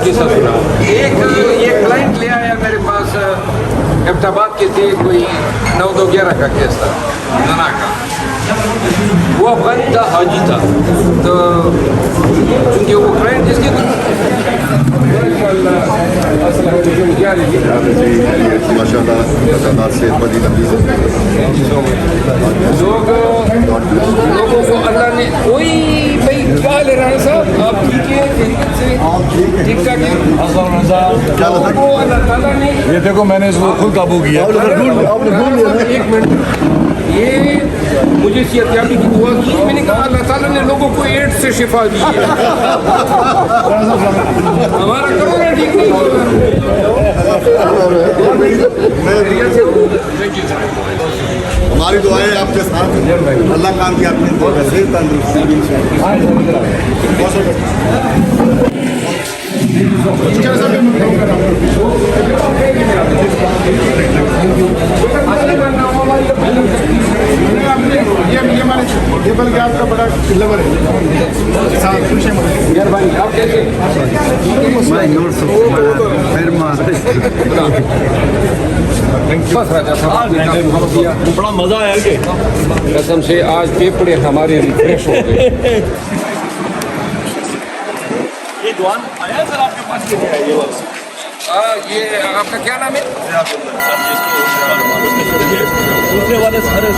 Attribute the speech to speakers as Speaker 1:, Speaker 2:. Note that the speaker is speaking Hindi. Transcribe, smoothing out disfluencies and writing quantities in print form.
Speaker 1: किस्सा सुना। एक ये क्लाइंट ले आया मेरे पास, एबटाबाद के थे, कोई 9-2-11 का केस था, जना का। वो अफगानी था, हाजी था, तो चूँकि वो क्लाइंट जिसके
Speaker 2: माशाल्लाह से बड़ी लंबी
Speaker 1: लोगों को अल्लाह ने कोई भाई क्या ले रहा है साहब, आप ठीक है, ठीक ठाक है, वो अल्लाह ताला ने
Speaker 3: ये देखो मैंने इसको खुद काबू किया।
Speaker 1: एक मिनट, ये मुझे सेहतयाबी की दुआ की, मैंने कहा अल्लाह ताला ने लोगों को एड्स से शिफा दी है, हमारा कोरोना ठीक नहीं हुआ।
Speaker 2: हमारी दुआएं आपके साथ, अल्लाह काम की आपने वैसे तंदुरुस्ती ये बल्कि आपका बड़ा लेवल है।
Speaker 1: मेहरबानी, आप कैसे? बस राजा साहब, आपने काम किया,
Speaker 3: बड़ा मजा आया कि
Speaker 1: कसम से आज पेपड़े हमारे रिफ्रेश हो गए।
Speaker 3: ये दुआन आया सर आपके पास के लिए ये बस।
Speaker 1: ये आपका क्या नाम है?
Speaker 3: दूसरे वाले सारे